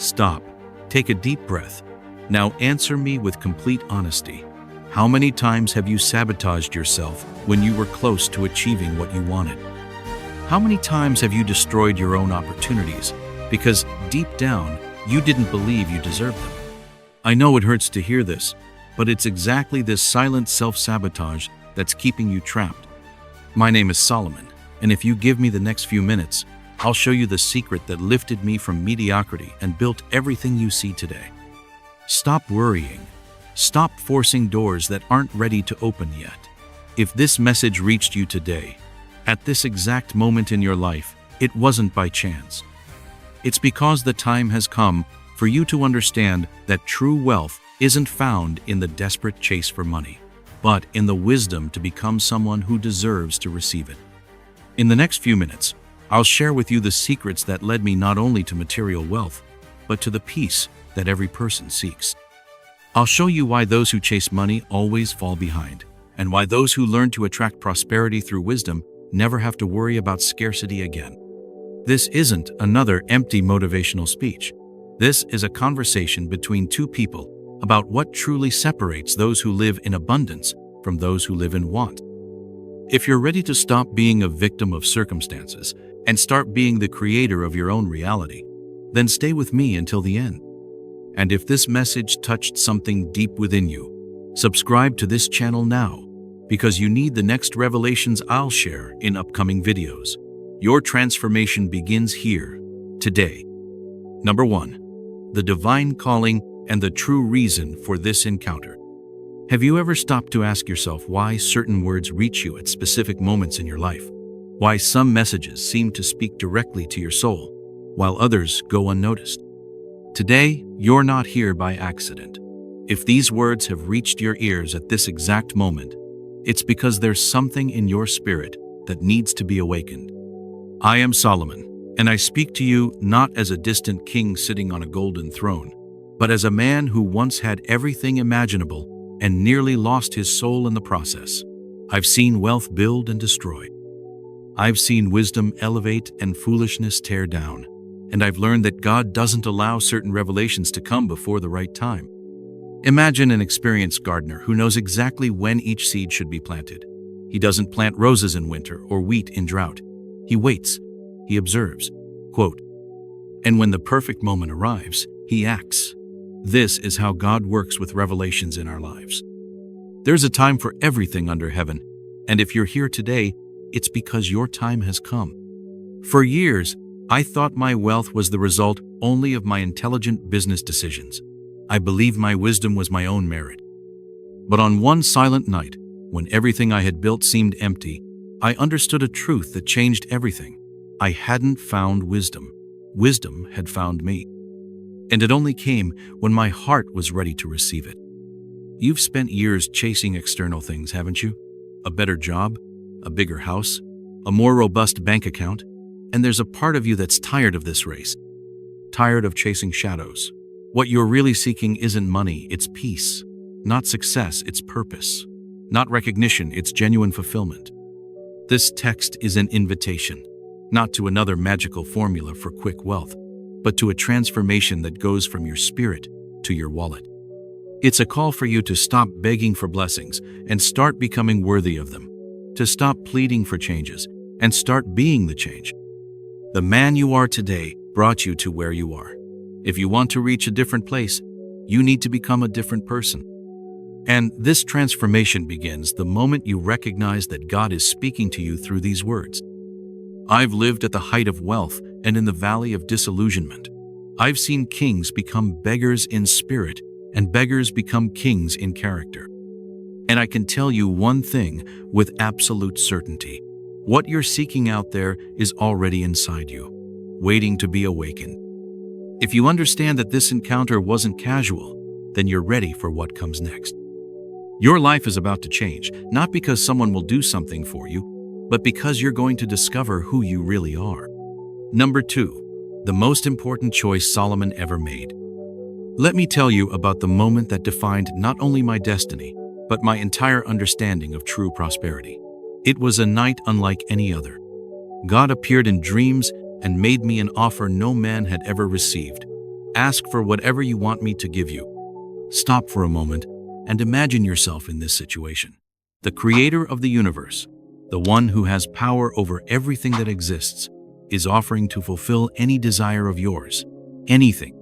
Stop. Take a deep breath. Now answer me with complete honesty. How many times have you sabotaged yourself when you were close to achieving what you wanted? How many times have you destroyed your own opportunities because deep down you didn't believe you deserved them? I know it hurts to hear this, but it's exactly this silent self-sabotage that's keeping you trapped. My name is Solomon, and if you give me the next few minutes, I'll show you the secret that lifted me from mediocrity and built everything you see today. Stop worrying. Stop forcing doors that aren't ready to open yet. If this message reached you today, at this exact moment in your life, it wasn't by chance. It's because the time has come for you to understand that true wealth isn't found in the desperate chase for money, but in the wisdom to become someone who deserves to receive it. In the next few minutes, I'll share with you the secrets that led me not only to material wealth, but to the peace that every person seeks. I'll show you why those who chase money always fall behind, and why those who learn to attract prosperity through wisdom never have to worry about scarcity again. This isn't another empty motivational speech. This is a conversation between two people about what truly separates those who live in abundance from those who live in want. If you're ready to stop being a victim of circumstances and start being the creator of your own reality, then stay with me until the end. And if this message touched something deep within you, subscribe to this channel now, because you need the next revelations I'll share in upcoming videos. Your transformation begins here, today. Number 1. The divine calling and the true reason for this encounter. Have you ever stopped to ask yourself why certain words reach you at specific moments in your life? Why some messages seem to speak directly to your soul, while others go unnoticed? Today, you're not here by accident. If these words have reached your ears at this exact moment, it's because there's something in your spirit that needs to be awakened. I am Solomon, and I speak to you not as a distant king sitting on a golden throne, but as a man who once had everything imaginable and nearly lost his soul in the process. I've seen wealth build and destroy. I've seen wisdom elevate and foolishness tear down. And I've learned that God doesn't allow certain revelations to come before the right time. Imagine an experienced gardener who knows exactly when each seed should be planted. He doesn't plant roses in winter or wheat in drought. He waits. He observes. Quote, "And when the perfect moment arrives, he acts." This is how God works with revelations in our lives. There's a time for everything under heaven, and if you're here today, it's because your time has come. For years, I thought my wealth was the result only of my intelligent business decisions. I believed my wisdom was my own merit. But on one silent night, when everything I had built seemed empty, I understood a truth that changed everything. I hadn't found wisdom. Wisdom had found me. And it only came when my heart was ready to receive it. You've spent years chasing external things, haven't you? A better job, a bigger house, a more robust bank account. And there's a part of you that's tired of this race, tired of chasing shadows. What you're really seeking isn't money, it's peace. Not success, it's purpose. Not recognition, it's genuine fulfillment. This text is an invitation, not to another magical formula for quick wealth, but to a transformation that goes from your spirit to your wallet. It's a call for you to stop begging for blessings and start becoming worthy of them, to stop pleading for changes and start being the change. The man you are today brought you to where you are. If you want to reach a different place, you need to become a different person. And this transformation begins the moment you recognize that God is speaking to you through these words. I've lived at the height of wealth and in the valley of disillusionment. I've seen kings become beggars in spirit and beggars become kings in character. And I can tell you one thing with absolute certainty. What you're seeking out there is already inside you, waiting to be awakened. If you understand that this encounter wasn't casual, then you're ready for what comes next. Your life is about to change, not because someone will do something for you, but because you're going to discover who you really are. Number 2, the most important choice Solomon ever made. Let me tell you about the moment that defined not only my destiny, but my entire understanding of true prosperity. It was a night unlike any other. God appeared in dreams and made me an offer no man had ever received. Ask for whatever you want me to give you. Stop for a moment and imagine yourself in this situation. The creator of the universe, the one who has power over everything that exists, is offering to fulfill any desire of yours. Anything.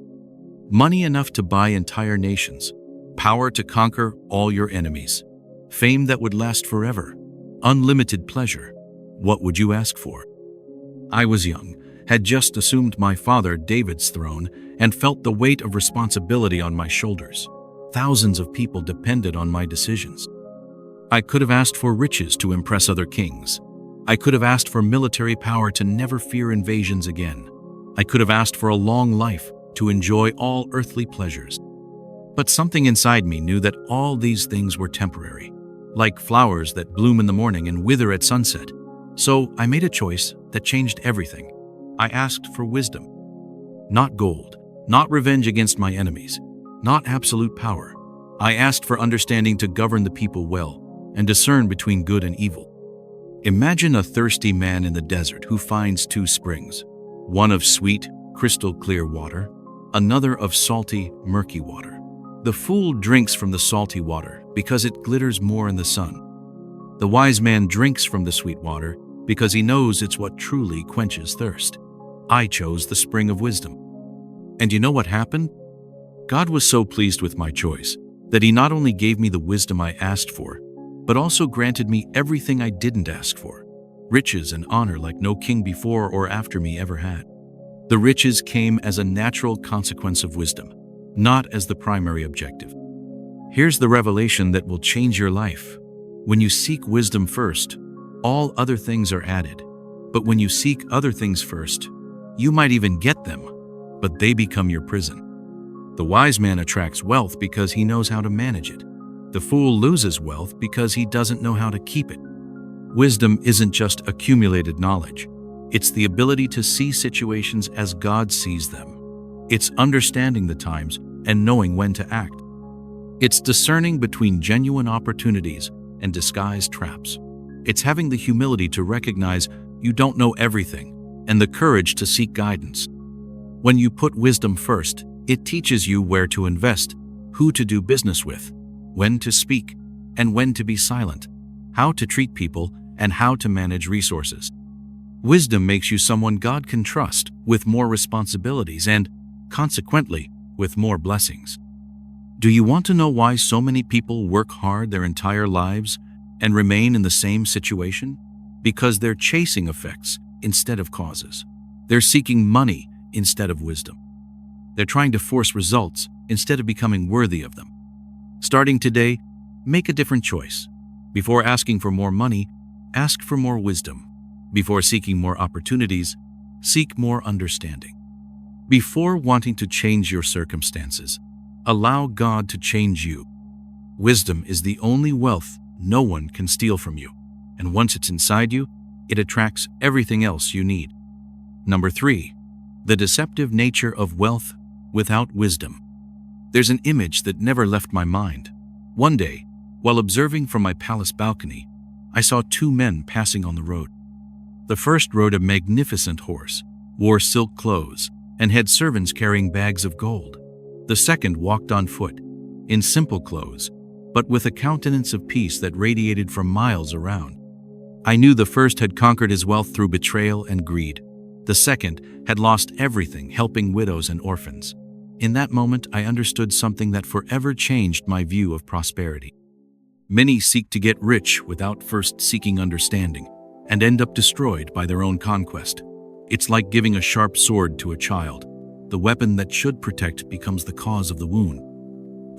Money enough to buy entire nations. Power to conquer all your enemies. Fame that would last forever. Unlimited pleasure. What would you ask for? I was young, had just assumed my father David's throne, and felt the weight of responsibility on my shoulders. Thousands of people depended on my decisions. I could have asked for riches to impress other kings. I could have asked for military power to never fear invasions again. I could have asked for a long life to enjoy all earthly pleasures. But something inside me knew that all these things were temporary, like flowers that bloom in the morning and wither at sunset. So I made a choice that changed everything. I asked for wisdom. Not gold, not revenge against my enemies, not absolute power. I asked for understanding to govern the people well and discern between good and evil. Imagine a thirsty man in the desert who finds two springs, one of sweet, crystal clear water, another of salty, murky water. The fool drinks from the salty water because it glitters more in the sun. The wise man drinks from the sweet water because he knows it's what truly quenches thirst. I chose the spring of wisdom. And you know what happened? God was so pleased with my choice that He not only gave me the wisdom I asked for, but also granted me everything I didn't ask for, riches and honor like no king before or after me ever had. The riches came as a natural consequence of wisdom, not as the primary objective. Here's the revelation that will change your life. When you seek wisdom first, all other things are added. But when you seek other things first, you might even get them, but they become your prison. The wise man attracts wealth because he knows how to manage it. The fool loses wealth because he doesn't know how to keep it. Wisdom isn't just accumulated knowledge. It's the ability to see situations as God sees them. It's understanding the times and knowing when to act. It's discerning between genuine opportunities and disguised traps. It's having the humility to recognize you don't know everything and the courage to seek guidance. When you put wisdom first, it teaches you where to invest, who to do business with, when to speak, and when to be silent, how to treat people, and how to manage resources. Wisdom makes you someone God can trust, with more responsibilities and, consequently, with more blessings. Do you want to know why so many people work hard their entire lives and remain in the same situation? Because they're chasing effects instead of causes. They're seeking money instead of wisdom. They're trying to force results instead of becoming worthy of them. Starting today, make a different choice. Before asking for more money, ask for more wisdom. Before seeking more opportunities, seek more understanding. Before wanting to change your circumstances, allow God to change you. Wisdom is the only wealth no one can steal from you, and once it's inside you, it attracts everything else you need. Number 3, the deceptive nature of wealth without wisdom. There's an image that never left my mind. One day, while observing from my palace balcony, I saw two men passing on the road. The first rode a magnificent horse, wore silk clothes, and had servants carrying bags of gold. The second walked on foot, in simple clothes, but with a countenance of peace that radiated from miles around. I knew the first had conquered his wealth through betrayal and greed. The second had lost everything helping widows and orphans. In that moment, I understood something that forever changed my view of prosperity. Many seek to get rich without first seeking understanding, and end up destroyed by their own conquest. It's like giving a sharp sword to a child. The weapon that should protect becomes the cause of the wound.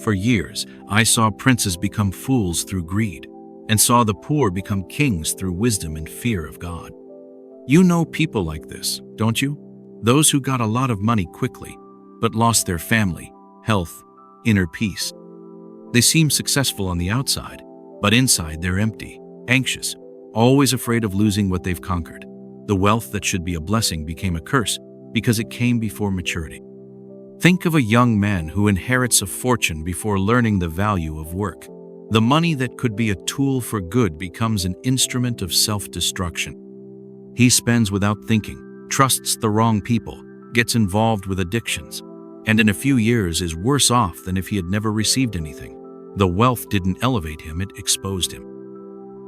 For years, I saw princes become fools through greed, and saw the poor become kings through wisdom and fear of God. You know people like this, don't you? Those who got a lot of money quickly, but lost their family, health, inner peace. They seem successful on the outside, but inside they're empty, anxious, always afraid of losing what they've conquered. The wealth that should be a blessing became a curse because it came before maturity. Think of a young man who inherits a fortune before learning the value of work. The money that could be a tool for good becomes an instrument of self-destruction. He spends without thinking, trusts the wrong people, gets involved with addictions, and in a few years is worse off than if he had never received anything. The wealth didn't elevate him, it exposed him.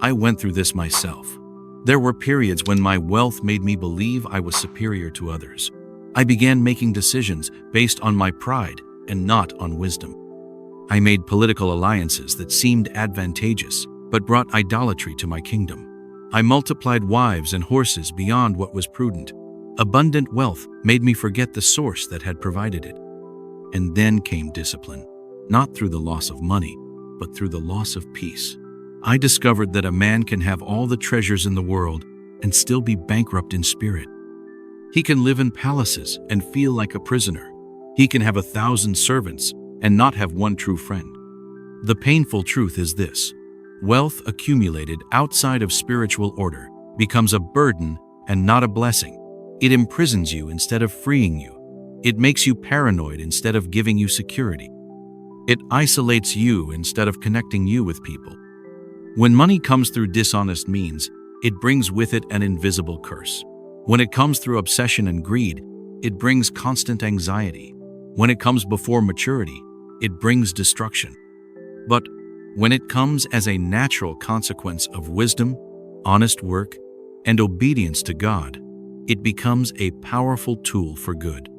I went through this myself. There were periods when my wealth made me believe I was superior to others. I began making decisions based on my pride and not on wisdom. I made political alliances that seemed advantageous, but brought idolatry to my kingdom. I multiplied wives and horses beyond what was prudent. Abundant wealth made me forget the source that had provided it. And then came discipline, not through the loss of money, but through the loss of peace. I discovered that a man can have all the treasures in the world and still be bankrupt in spirit. He can live in palaces and feel like a prisoner. He can have 1,000 servants and not have one true friend. The painful truth is this: wealth accumulated outside of spiritual order becomes a burden and not a blessing. It imprisons you instead of freeing you. It makes you paranoid instead of giving you security. It isolates you instead of connecting you with people. When money comes through dishonest means, it brings with it an invisible curse. When it comes through obsession and greed, it brings constant anxiety. When it comes before maturity, it brings destruction. But when it comes as a natural consequence of wisdom, honest work, and obedience to God, it becomes a powerful tool for good.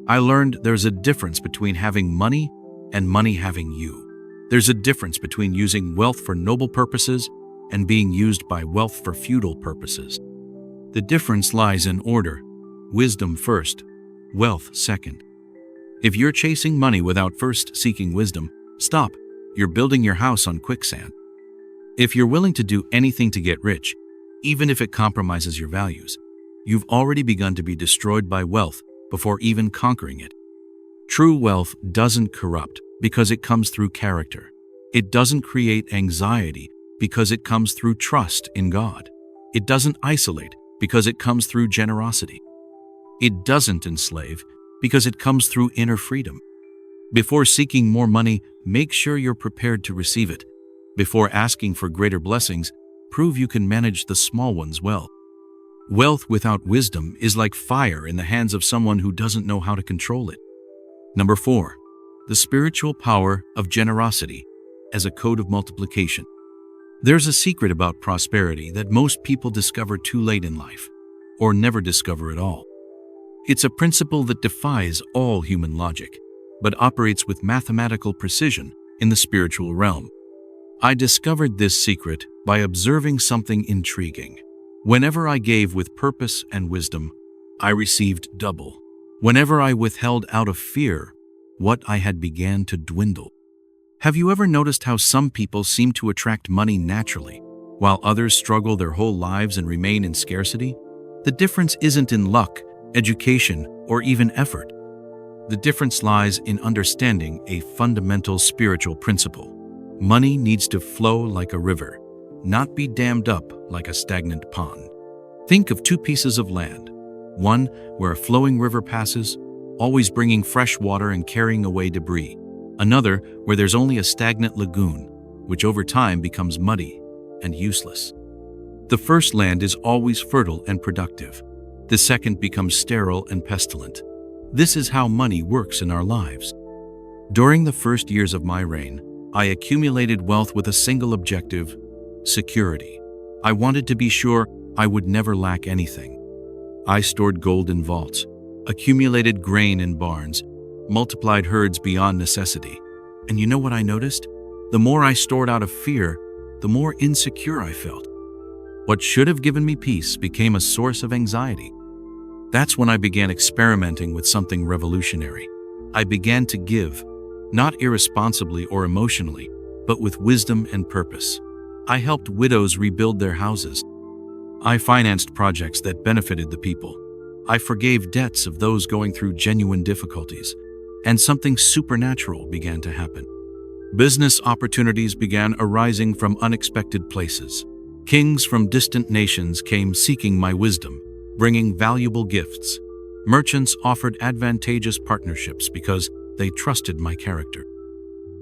I learned there's a difference between having money and money having you. There's a difference between using wealth for noble purposes and being used by wealth for futile purposes. The difference lies in order: wisdom first, wealth second. If you're chasing money without first seeking wisdom, stop. You're building your house on quicksand. If you're willing to do anything to get rich, even if it compromises your values, you've already begun to be destroyed by wealth before even conquering it. True wealth doesn't corrupt because it comes through character. It doesn't create anxiety because it comes through trust in God. It doesn't isolate because it comes through generosity. It doesn't enslave because it comes through inner freedom. Before seeking more money, make sure you're prepared to receive it. Before asking for greater blessings, prove you can manage the small ones well. Wealth without wisdom is like fire in the hands of someone who doesn't know how to control it. Number 4, the spiritual power of generosity as a code of multiplication. There's a secret about prosperity that most people discover too late in life, or never discover at all. It's a principle that defies all human logic, but operates with mathematical precision in the spiritual realm. I discovered this secret by observing something intriguing. Whenever I gave with purpose and wisdom, I received double. Whenever I withheld out of fear, what I had began to dwindle. Have you ever noticed how some people seem to attract money naturally, while others struggle their whole lives and remain in scarcity? The difference isn't in luck, education, or even effort. The difference lies in understanding a fundamental spiritual principle. Money needs to flow like a river, not be dammed up like a stagnant pond. Think of two pieces of land, one where a flowing river passes, always bringing fresh water and carrying away debris. Another where there's only a stagnant lagoon, which over time becomes muddy and useless. The first land is always fertile and productive. The second becomes sterile and pestilent. This is how money works in our lives. During the first years of my reign, I accumulated wealth with a single objective: security. I wanted to be sure I would never lack anything. I stored gold in vaults, accumulated grain in barns, multiplied herds beyond necessity. And you know what I noticed? The more I stored out of fear, the more insecure I felt. What should have given me peace became a source of anxiety. That's when I began experimenting with something revolutionary. I began to give, not irresponsibly or emotionally, but with wisdom and purpose. I helped widows rebuild their houses. I financed projects that benefited the people. I forgave debts of those going through genuine difficulties, and something supernatural began to happen. Business opportunities began arising from unexpected places. Kings from distant nations came seeking my wisdom, bringing valuable gifts. Merchants offered advantageous partnerships because they trusted my character.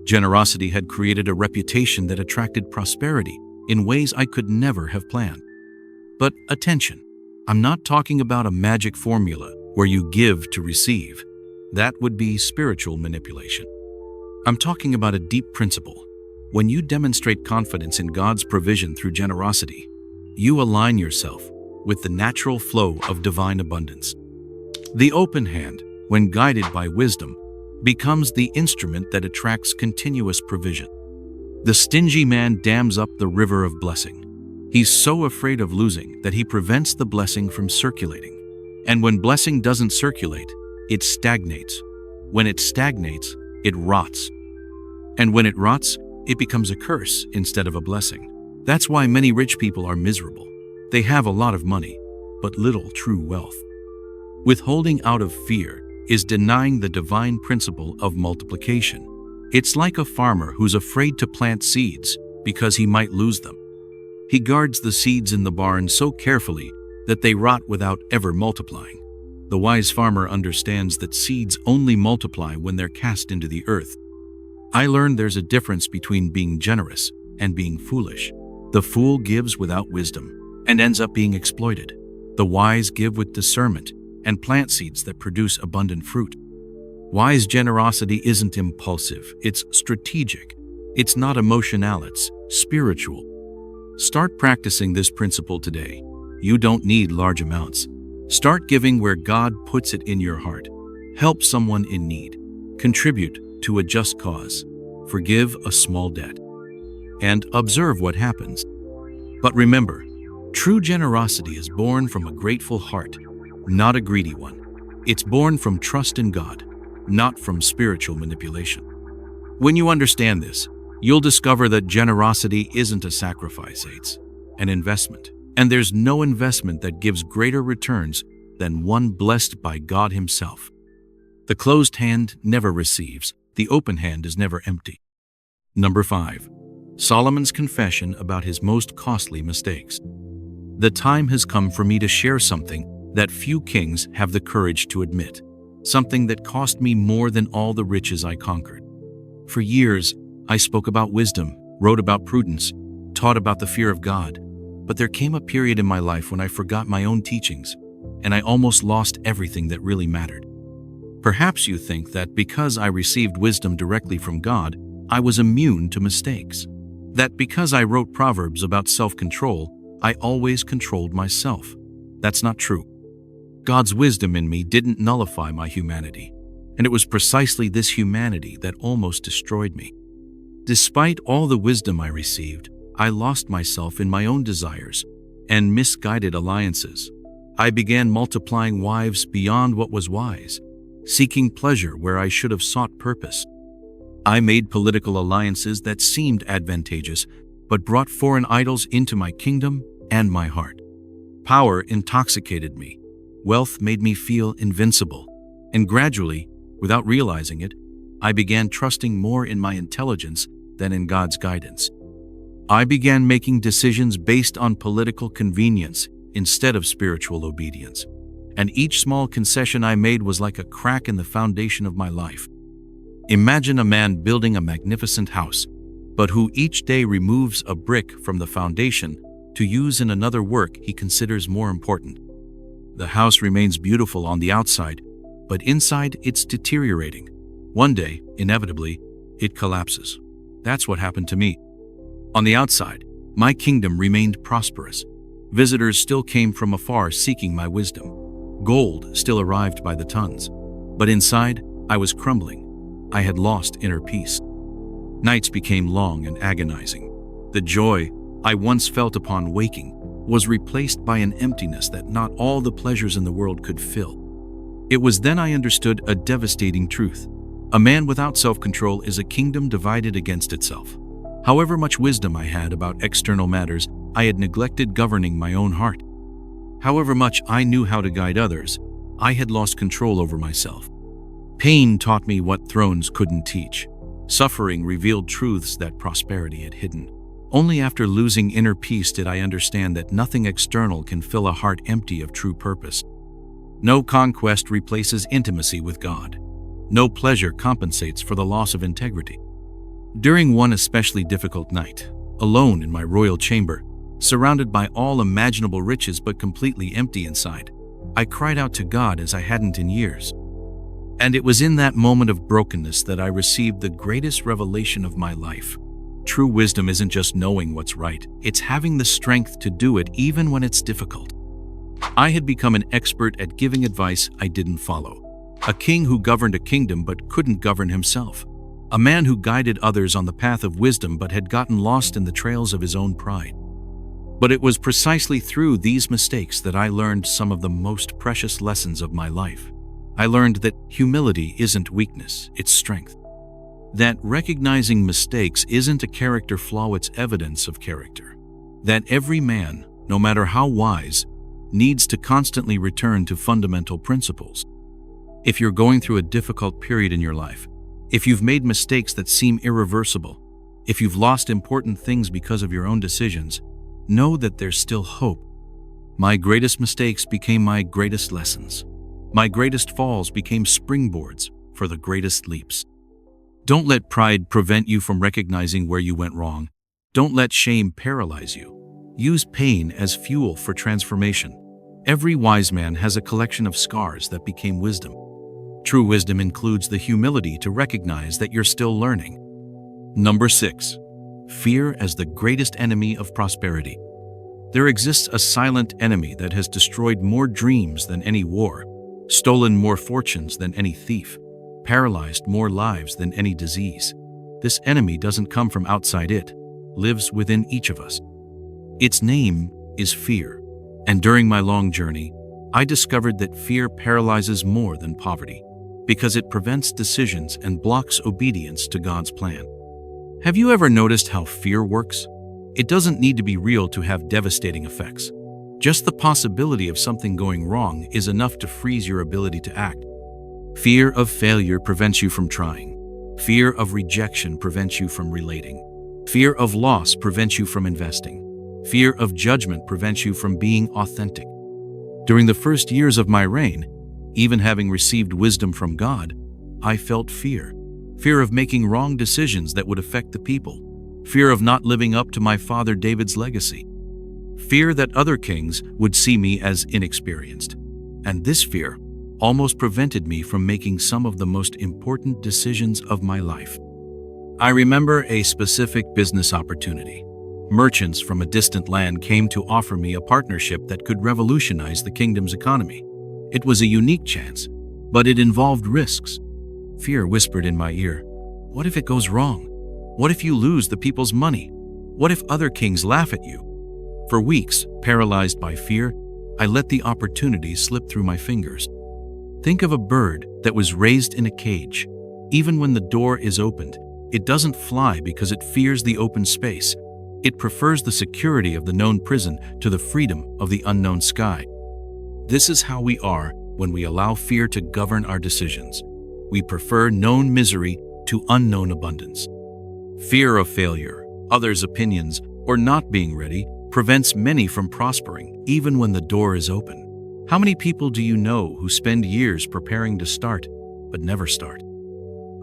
Generosity had created a reputation that attracted prosperity in ways I could never have planned. But attention, I'm not talking about a magic formula where you give to receive. That would be spiritual manipulation. I'm talking about a deep principle. When you demonstrate confidence in God's provision through generosity, you align yourself with the natural flow of divine abundance. The open hand, when guided by wisdom, becomes the instrument that attracts continuous provision. The stingy man dams up the river of blessing. He's so afraid of losing that he prevents the blessing from circulating. And when blessing doesn't circulate, it stagnates. When it stagnates, it rots. And when it rots, it becomes a curse instead of a blessing. That's why many rich people are miserable. They have a lot of money, but little true wealth. Withholding out of fear is denying the divine principle of multiplication. It's like a farmer who's afraid to plant seeds because he might lose them. He guards the seeds in the barn so carefully that they rot without ever multiplying. The wise farmer understands that seeds only multiply when they're cast into the earth. I learned there's a difference between being generous and being foolish. The fool gives without wisdom and ends up being exploited. The wise give with discernment and plant seeds that produce abundant fruit. Wise generosity isn't impulsive, it's strategic. It's not emotional, it's spiritual. Start practicing this principle today. You don't need large amounts. Start giving where God puts it in your heart. Help someone in need. Contribute to a just cause. Forgive a small debt. And observe what happens. But remember, true generosity is born from a grateful heart, not a greedy one. It's born from trust in God, not from spiritual manipulation. When you understand this, you'll discover that generosity isn't a sacrifice, it's an investment. And there's no investment that gives greater returns than one blessed by God Himself. The closed hand never receives. The open hand is never empty. Number 5. Solomon's confession about his most costly mistakes. The time has come for me to share something that few kings have the courage to admit. Something that cost me more than all the riches I conquered. For years, I spoke about wisdom, wrote about prudence, taught about the fear of God. But there came a period in my life when I forgot my own teachings, and I almost lost everything that really mattered. Perhaps you think that because I received wisdom directly from God, I was immune to mistakes. That because I wrote proverbs about self-control, I always controlled myself. That's not true. God's wisdom in me didn't nullify my humanity, and it was precisely this humanity that almost destroyed me. Despite all the wisdom I received, I lost myself in my own desires and misguided alliances. I began multiplying wives beyond what was wise, seeking pleasure where I should have sought purpose. I made political alliances that seemed advantageous, but brought foreign idols into my kingdom and my heart. Power intoxicated me. Wealth made me feel invincible. And gradually, without realizing it, I began trusting more in my intelligence than in God's guidance. I began making decisions based on political convenience instead of spiritual obedience. And each small concession I made was like a crack in the foundation of my life. Imagine a man building a magnificent house, but who each day removes a brick from the foundation to use in another work he considers more important. The house remains beautiful on the outside, but inside it's deteriorating. One day, inevitably, it collapses. That's what happened to me. On the outside, my kingdom remained prosperous. Visitors still came from afar seeking my wisdom. Gold still arrived by the tons. But inside, I was crumbling. I had lost inner peace. Nights became long and agonizing. The joy I once felt upon waking was replaced by an emptiness that not all the pleasures in the world could fill. It was then I understood a devastating truth. A man without self-control is a kingdom divided against itself. However much wisdom I had about external matters, I had neglected governing my own heart. However much I knew how to guide others, I had lost control over myself. Pain taught me what thrones couldn't teach. Suffering revealed truths that prosperity had hidden. Only after losing inner peace did I understand that nothing external can fill a heart empty of true purpose. No conquest replaces intimacy with God. No pleasure compensates for the loss of integrity. During one especially difficult night, alone in my royal chamber, surrounded by all imaginable riches but completely empty inside, I cried out to God as I hadn't in years. And it was in that moment of brokenness that I received the greatest revelation of my life. True wisdom isn't just knowing what's right, it's having the strength to do it even when it's difficult. I had become an expert at giving advice I didn't follow. A king who governed a kingdom but couldn't govern himself. A man who guided others on the path of wisdom but had gotten lost in the trails of his own pride. But it was precisely through these mistakes that I learned some of the most precious lessons of my life. I learned that humility isn't weakness, it's strength. That recognizing mistakes isn't a character flaw, it's evidence of character. That every man, no matter how wise, needs to constantly return to fundamental principles. If you're going through a difficult period in your life, if you've made mistakes that seem irreversible, if you've lost important things because of your own decisions, know that there's still hope. My greatest mistakes became my greatest lessons. My greatest falls became springboards for the greatest leaps. Don't let pride prevent you from recognizing where you went wrong. Don't let shame paralyze you. Use pain as fuel for transformation. Every wise man has a collection of scars that became wisdom. True wisdom includes the humility to recognize that you're still learning. Number 6. Fear as the greatest enemy of prosperity. There exists a silent enemy that has destroyed more dreams than any war, stolen more fortunes than any thief, paralyzed more lives than any disease. This enemy doesn't come from outside, it lives within each of us. Its name is fear. And during my long journey, I discovered that fear paralyzes more than poverty, because it prevents decisions and blocks obedience to God's plan. Have you ever noticed how fear works? It doesn't need to be real to have devastating effects. Just the possibility of something going wrong is enough to freeze your ability to act. Fear of failure prevents you from trying. Fear of rejection prevents you from relating. Fear of loss prevents you from investing. Fear of judgment prevents you from being authentic. During the first years of my reign, even having received wisdom from God, I felt fear. Fear of making wrong decisions that would affect the people. Fear of not living up to my father David's legacy. Fear that other kings would see me as inexperienced. And this fear almost prevented me from making some of the most important decisions of my life. I remember a specific business opportunity. Merchants from a distant land came to offer me a partnership that could revolutionize the kingdom's economy. It was a unique chance, but it involved risks. Fear whispered in my ear, "What if it goes wrong? What if you lose the people's money? What if other kings laugh at you?" For weeks, paralyzed by fear, I let the opportunity slip through my fingers. Think of a bird that was raised in a cage. Even when the door is opened, it doesn't fly because it fears the open space. It prefers the security of the known prison to the freedom of the unknown sky. This is how we are when we allow fear to govern our decisions. We prefer known misery to unknown abundance. Fear of failure, others' opinions, or not being ready prevents many from prospering, even when the door is open. How many people do you know who spend years preparing to start, but never start?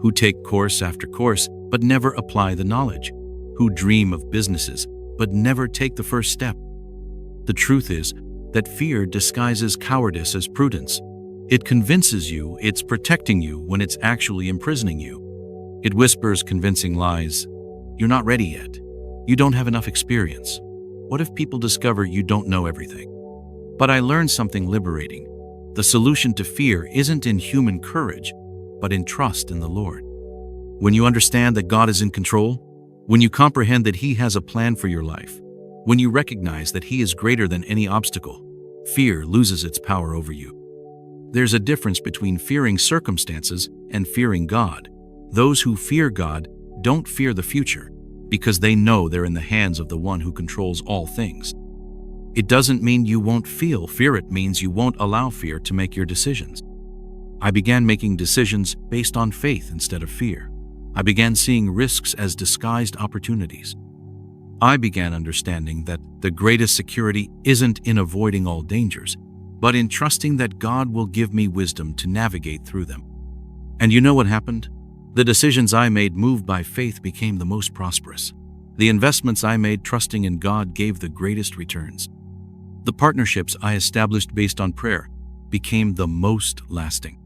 Who take course after course, but never apply the knowledge? Who dream of businesses, but never take the first step? The truth is that fear disguises cowardice as prudence. It convinces you it's protecting you when it's actually imprisoning you. It whispers convincing lies. You're not ready yet. You don't have enough experience. What if people discover you don't know everything? But I learned something liberating. The solution to fear isn't in human courage, but in trust in the Lord. When you understand that God is in control, when you comprehend that He has a plan for your life, when you recognize that He is greater than any obstacle, fear loses its power over you. There's a difference between fearing circumstances and fearing God. Those who fear God don't fear the future because they know they're in the hands of the one who controls all things. It doesn't mean you won't feel fear, it means you won't allow fear to make your decisions. I began making decisions based on faith instead of fear. I began seeing risks as disguised opportunities. I began understanding that the greatest security isn't in avoiding all dangers, but in trusting that God will give me wisdom to navigate through them. And you know what happened? The decisions I made moved by faith became the most prosperous. The investments I made trusting in God gave the greatest returns. The partnerships I established based on prayer became the most lasting.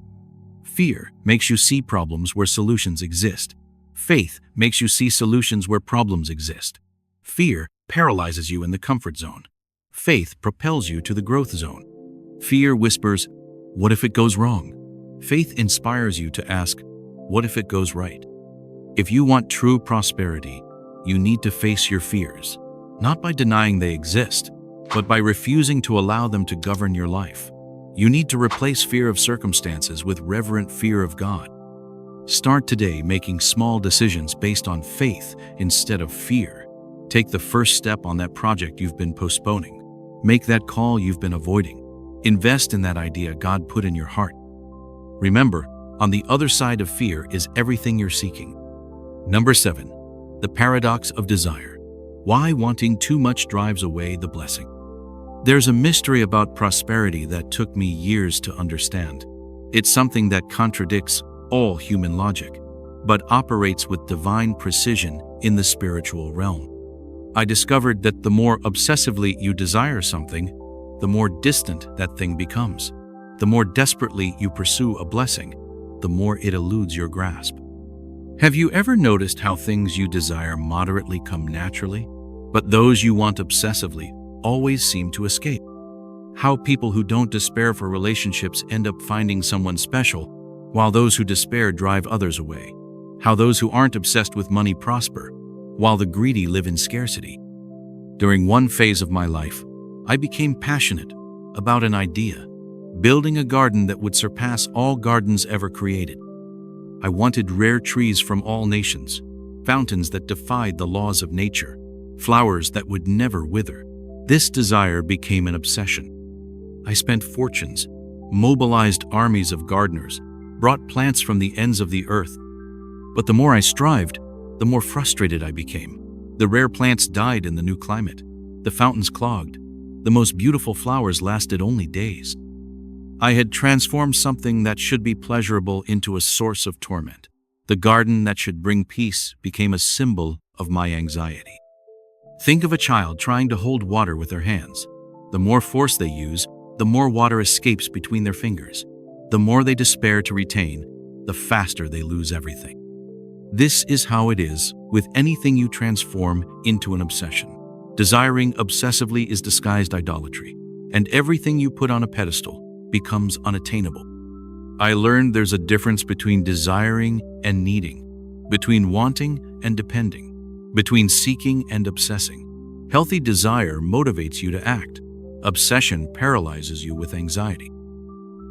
Fear makes you see problems where solutions exist. Faith makes you see solutions where problems exist. Fear paralyzes you in the comfort zone. Faith propels you to the growth zone. Fear whispers, "What if it goes wrong?" Faith inspires you to ask, "What if it goes right?" If you want true prosperity, you need to face your fears, not by denying they exist, but by refusing to allow them to govern your life. You need to replace fear of circumstances with reverent fear of God. Start today making small decisions based on faith instead of fear. Take the first step on that project you've been postponing. Make that call you've been avoiding. Invest in that idea God put in your heart. Remember, on the other side of fear is everything you're seeking. Number 7. The paradox of desire. Why wanting too much drives away the blessing. There's a mystery about prosperity that took me years to understand. It's something that contradicts all human logic, but operates with divine precision in the spiritual realm. I discovered that the more obsessively you desire something, the more distant that thing becomes. The more desperately you pursue a blessing, the more it eludes your grasp. Have you ever noticed how things you desire moderately come naturally, but those you want obsessively always seem to escape? How people who don't despair for relationships end up finding someone special, while those who despair drive others away. How those who aren't obsessed with money prosper, while the greedy live in scarcity. During one phase of my life, I became passionate about an idea, building a garden that would surpass all gardens ever created. I wanted rare trees from all nations, fountains that defied the laws of nature, flowers that would never wither. This desire became an obsession. I spent fortunes, mobilized armies of gardeners, brought plants from the ends of the earth. But the more I strived, the more frustrated I became. The rare plants died in the new climate. The fountains clogged. The most beautiful flowers lasted only days. I had transformed something that should be pleasurable into a source of torment. The garden that should bring peace became a symbol of my anxiety. Think of a child trying to hold water with their hands. The more force they use, the more water escapes between their fingers. The more they despair to retain, the faster they lose everything. This is how it is with anything you transform into an obsession. Desiring obsessively is disguised idolatry, and everything you put on a pedestal becomes unattainable. I learned there's a difference between desiring and needing, between wanting and depending, between seeking and obsessing. Healthy desire motivates you to act. Obsession paralyzes you with anxiety.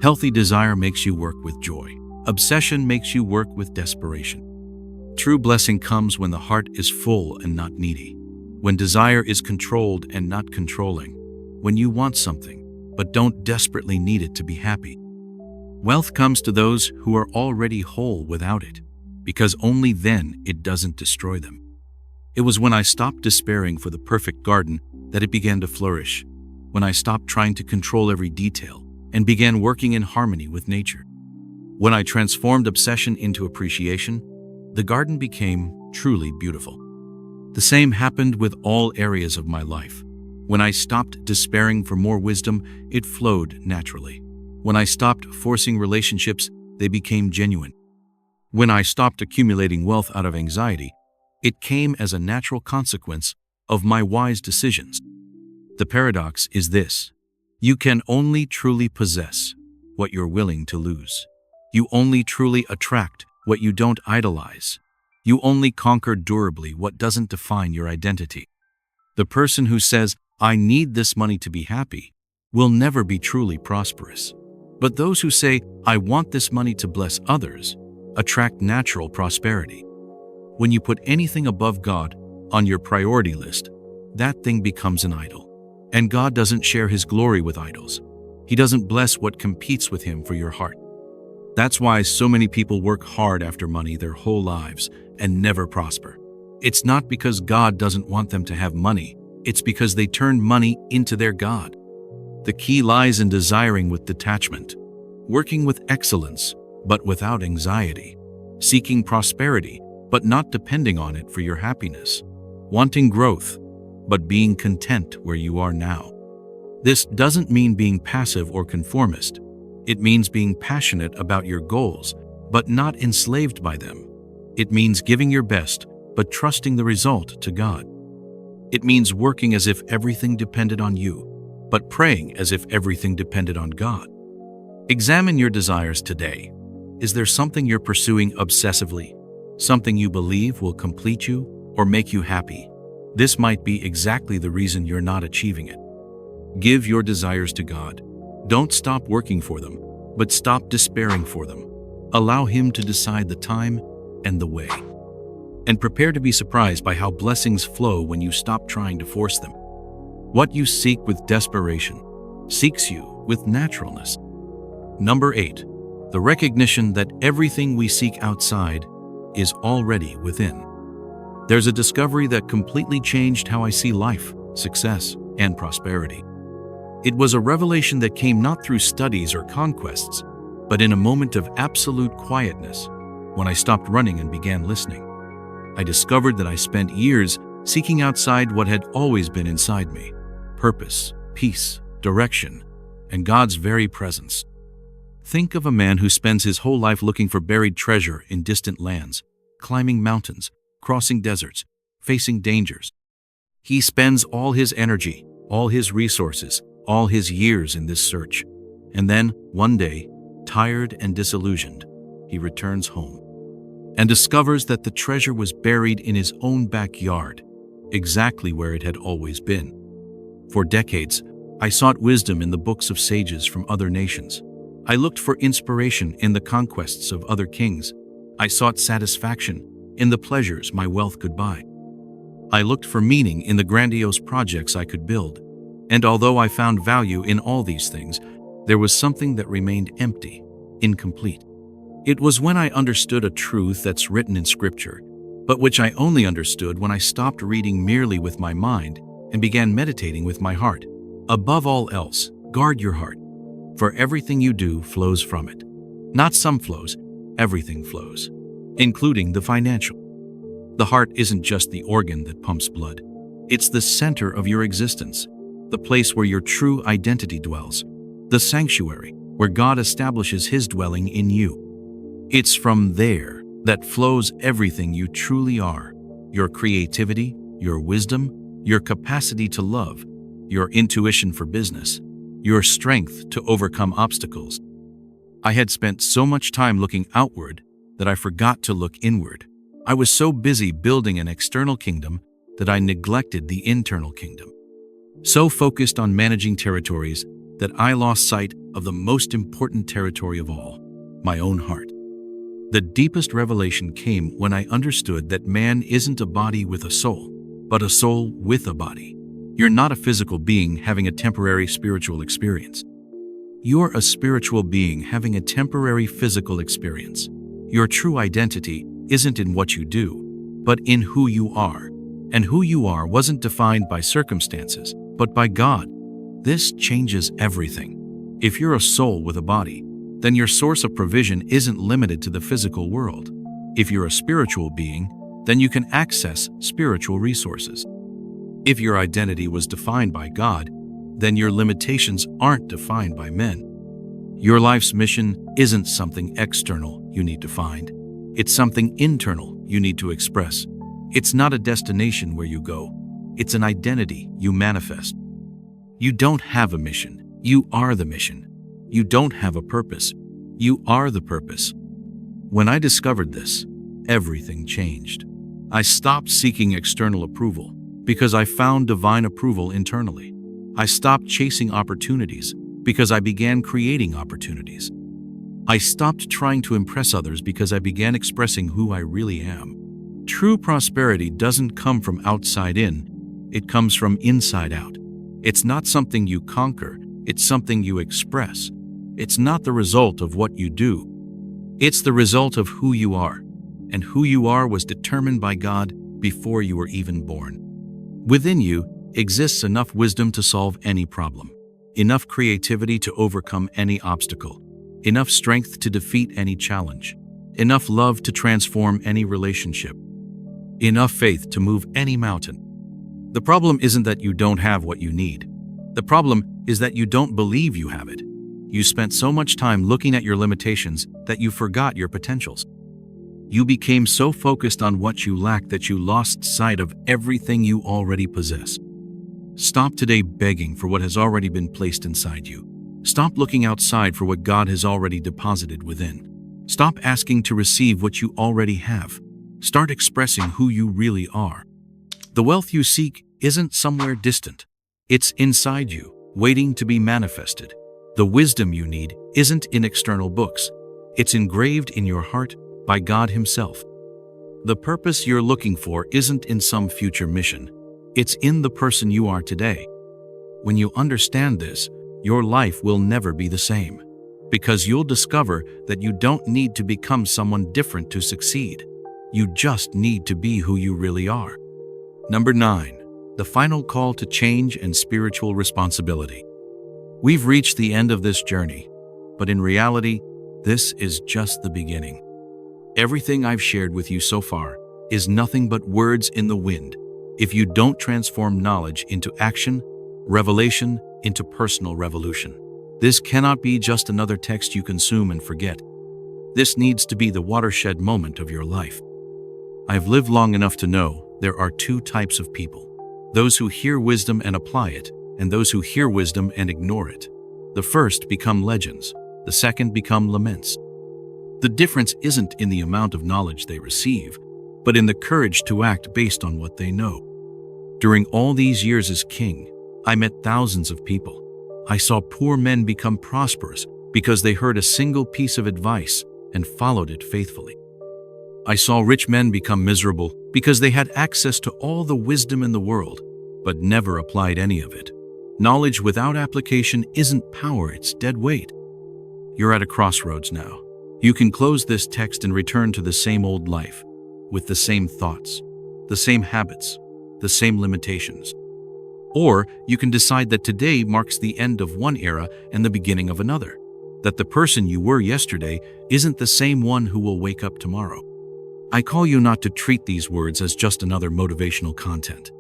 Healthy desire makes you work with joy. Obsession makes you work with desperation. True blessing comes when the heart is full and not needy, when desire is controlled and not controlling, when you want something but don't desperately need it to be happy. Wealth comes to those who are already whole without it, because only then it doesn't destroy them. It was when I stopped despairing for the perfect garden that it began to flourish, when I stopped trying to control every detail and began working in harmony with nature. When I transformed obsession into appreciation, the garden became truly beautiful. The same happened with all areas of my life. When I stopped despairing for more wisdom, it flowed naturally. When I stopped forcing relationships, they became genuine. When I stopped accumulating wealth out of anxiety, it came as a natural consequence of my wise decisions. The paradox is this: you can only truly possess what you're willing to lose. You only truly attract what you don't idolize. You only conquer durably what doesn't define your identity. The person who says, "I need this money to be happy," will never be truly prosperous. But those who say, "I want this money to bless others," attract natural prosperity. When you put anything above God on your priority list, that thing becomes an idol. And God doesn't share His glory with idols. He doesn't bless what competes with Him for your heart. That's why so many people work hard after money their whole lives and never prosper. It's not because God doesn't want them to have money. It's because they turned money into their God. The key lies in desiring with detachment, working with excellence, but without anxiety, seeking prosperity, but not depending on it for your happiness, wanting growth, but being content where you are now. This doesn't mean being passive or conformist. It means being passionate about your goals, but not enslaved by them. It means giving your best, but trusting the result to God. It means working as if everything depended on you, but praying as if everything depended on God. Examine your desires today. Is there something you're pursuing obsessively? Something you believe will complete you or make you happy? This might be exactly the reason you're not achieving it. Give your desires to God. Don't stop working for them, but stop despairing for them. Allow Him to decide the time and the way. And prepare to be surprised by how blessings flow when you stop trying to force them. What you seek with desperation seeks you with naturalness. Number 8, the recognition that everything we seek outside is already within. There's a discovery that completely changed how I see life, success, and prosperity. It was a revelation that came not through studies or conquests, but in a moment of absolute quietness, when I stopped running and began listening. I discovered that I spent years seeking outside what had always been inside me: purpose, peace, direction, and God's very presence. Think of a man who spends his whole life looking for buried treasure in distant lands, climbing mountains, crossing deserts, facing dangers. He spends all his energy, all his resources, all his years in this search. And then, one day, tired and disillusioned, he returns home and discovers that the treasure was buried in his own backyard, exactly where it had always been. For decades, I sought wisdom in the books of sages from other nations. I looked for inspiration in the conquests of other kings. I sought satisfaction in the pleasures my wealth could buy. I looked for meaning in the grandiose projects I could build. And although I found value in all these things, there was something that remained empty, incomplete. It was when I understood a truth that's written in Scripture, but which I only understood when I stopped reading merely with my mind and began meditating with my heart. Above all else, guard your heart, for everything you do flows from it. Not some flows, everything flows, including the financial. The heart isn't just the organ that pumps blood. It's the center of your existence, the place where your true identity dwells, the sanctuary where God establishes His dwelling in you. It's from there that flows everything you truly are: your creativity, your wisdom, your capacity to love, your intuition for business, your strength to overcome obstacles. I had spent so much time looking outward that I forgot to look inward. I was so busy building an external kingdom that I neglected the internal kingdom. So focused on managing territories that I lost sight of the most important territory of all, my own heart. The deepest revelation came when I understood that man isn't a body with a soul, but a soul with a body. You're not a physical being having a temporary spiritual experience. You're a spiritual being having a temporary physical experience. Your true identity isn't in what you do, but in who you are. And who you are wasn't defined by circumstances, but by God. This changes everything. If you're a soul with a body, then your source of provision isn't limited to the physical world. If you're a spiritual being, then you can access spiritual resources. If your identity was defined by God, then your limitations aren't defined by men. Your life's mission isn't something external you need to find. It's something internal you need to express. It's not a destination where you go. It's an identity you manifest. You don't have a mission. You are the mission. You don't have a purpose. You are the purpose. When I discovered this, everything changed. I stopped seeking external approval because I found divine approval internally. I stopped chasing opportunities because I began creating opportunities. I stopped trying to impress others because I began expressing who I really am. True prosperity doesn't come from outside in, it comes from inside out. It's not something you conquer, it's something you express. It's not the result of what you do. It's the result of who you are. And who you are was determined by God before you were even born. Within you exists enough wisdom to solve any problem, enough creativity to overcome any obstacle, enough strength to defeat any challenge, enough love to transform any relationship, enough faith to move any mountain. The problem isn't that you don't have what you need. The problem is that you don't believe you have it. You spent so much time looking at your limitations that you forgot your potentials. You became so focused on what you lacked that you lost sight of everything you already possess. Stop today begging for what has already been placed inside you. Stop looking outside for what God has already deposited within. Stop asking to receive what you already have. Start expressing who you really are. The wealth you seek isn't somewhere distant. It's inside you, waiting to be manifested. The wisdom you need isn't in external books. It's engraved in your heart by God Himself. The purpose you're looking for isn't in some future mission. It's in the person you are today. When you understand this, your life will never be the same, because you'll discover that you don't need to become someone different to succeed. You just need to be who you really are. Number 9. The final call to change and spiritual responsibility. We've reached the end of this journey, but in reality, this is just the beginning. Everything I've shared with you so far is nothing but words in the wind if you don't transform knowledge into action, revelation into personal revolution. This cannot be just another text you consume and forget. This needs to be the watershed moment of your life. I've lived long enough to know there are two types of people: those who hear wisdom and apply it, and those who hear wisdom and ignore it. The first become legends, the second become laments. The difference isn't in the amount of knowledge they receive, but in the courage to act based on what they know. During all these years as king, I met thousands of people. I saw poor men become prosperous because they heard a single piece of advice and followed it faithfully. I saw rich men become miserable because they had access to all the wisdom in the world, but never applied any of it. Knowledge without application isn't power, it's dead weight. You're at a crossroads now. You can close this text and return to the same old life, with the same thoughts, the same habits, the same limitations. Or you can decide that today marks the end of one era and the beginning of another, that the person you were yesterday isn't the same one who will wake up tomorrow. I call you not to treat these words as just another motivational content.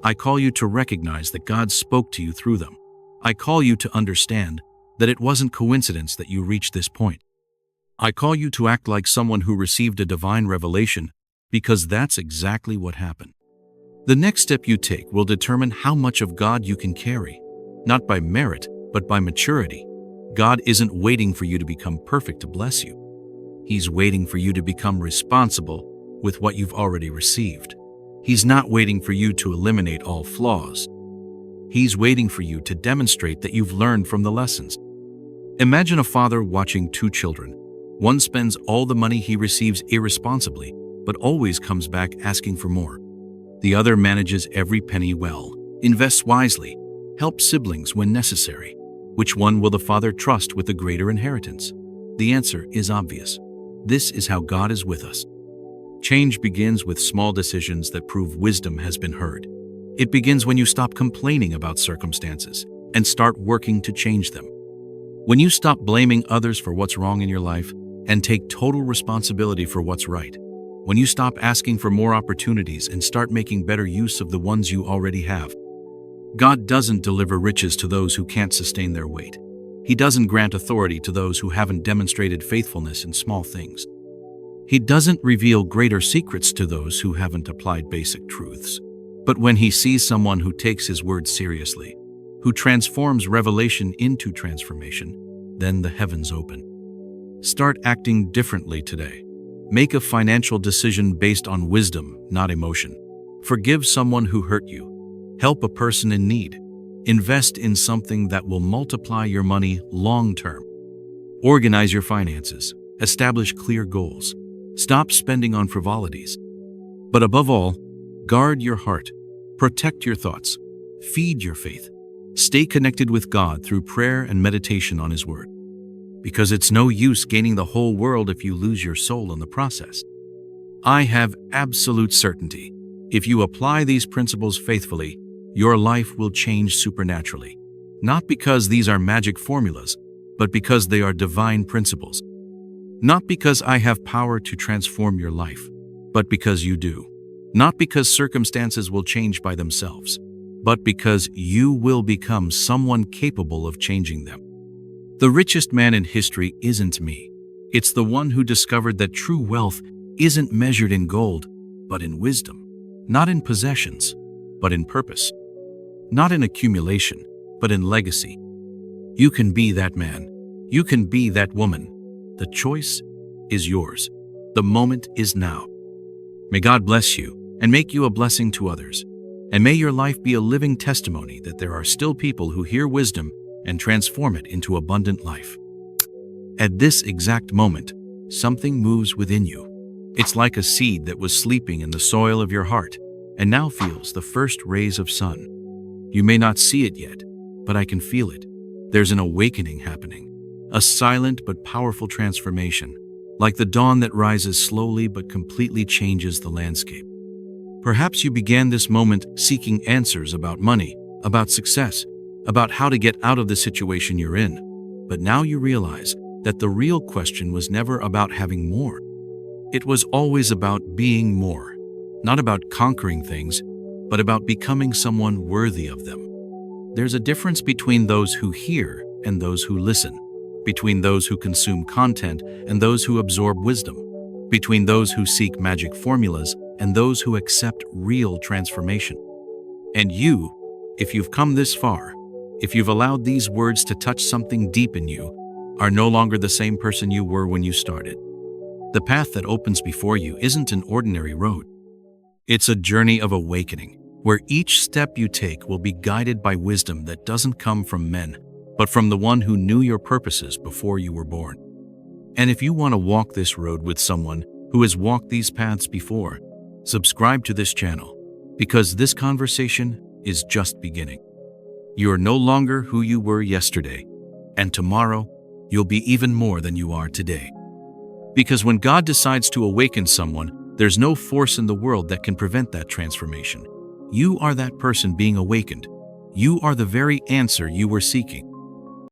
I call you to recognize that God spoke to you through them. I call you to understand that it wasn't coincidence that you reached this point. I call you to act like someone who received a divine revelation, because that's exactly what happened. The next step you take will determine how much of God you can carry, not by merit, but by maturity. God isn't waiting for you to become perfect to bless you. He's waiting for you to become responsible with what you've already received. He's not waiting for you to eliminate all flaws. He's waiting for you to demonstrate that you've learned from the lessons. Imagine a father watching two children. One spends all the money he receives irresponsibly, but always comes back asking for more. The other manages every penny well, invests wisely, helps siblings when necessary. Which one will the father trust with the greater inheritance? The answer is obvious. This is how God is with us. Change begins with small decisions that prove wisdom has been heard. It begins when you stop complaining about circumstances and start working to change them. When you stop blaming others for what's wrong in your life and take total responsibility for what's right. When you stop asking for more opportunities and start making better use of the ones you already have. God doesn't deliver riches to those who can't sustain their weight. He doesn't grant authority to those who haven't demonstrated faithfulness in small things. He doesn't reveal greater secrets to those who haven't applied basic truths. But when He sees someone who takes His word seriously, who transforms revelation into transformation, then the heavens open. Start acting differently today. Make a financial decision based on wisdom, not emotion. Forgive someone who hurt you. Help a person in need. Invest in something that will multiply your money long term. Organize your finances. Establish clear goals. Stop spending on frivolities. But above all, guard your heart. Protect your thoughts. Feed your faith. Stay connected with God through prayer and meditation on His Word. Because it's no use gaining the whole world if you lose your soul in the process. I have absolute certainty. If you apply these principles faithfully, your life will change supernaturally. Not because these are magic formulas, but because they are divine principles. Not because I have power to transform your life, but because you do. Not because circumstances will change by themselves, but because you will become someone capable of changing them. The richest man in history isn't me. It's the one who discovered that true wealth isn't measured in gold, but in wisdom. Not in possessions, but in purpose. Not in accumulation, but in legacy. You can be that man. You can be that woman. The choice is yours. The moment is now. May God bless you and make you a blessing to others. And may your life be a living testimony that there are still people who hear wisdom and transform it into abundant life. At this exact moment, something moves within you. It's like a seed that was sleeping in the soil of your heart and now feels the first rays of sun. You may not see it yet, but I can feel it. There's an awakening happening, a silent but powerful transformation, like the dawn that rises slowly but completely changes the landscape. Perhaps you began this moment seeking answers about money, about success, about how to get out of the situation you're in. But now you realize that the real question was never about having more. It was always about being more, not about conquering things, but about becoming someone worthy of them. There's a difference between those who hear and those who listen, between those who consume content and those who absorb wisdom, between those who seek magic formulas and those who accept real transformation. And you, if you've come this far, if you've allowed these words to touch something deep in you, are no longer the same person you were when you started. The path that opens before you isn't an ordinary road. It's a journey of awakening, where each step you take will be guided by wisdom that doesn't come from men, but from the one who knew your purposes before you were born. And if you want to walk this road with someone who has walked these paths before, subscribe to this channel, because this conversation is just beginning. You are no longer who you were yesterday, and tomorrow you'll be even more than you are today. Because when God decides to awaken someone, there's no force in the world that can prevent that transformation. You are that person being awakened. You are the very answer you were seeking.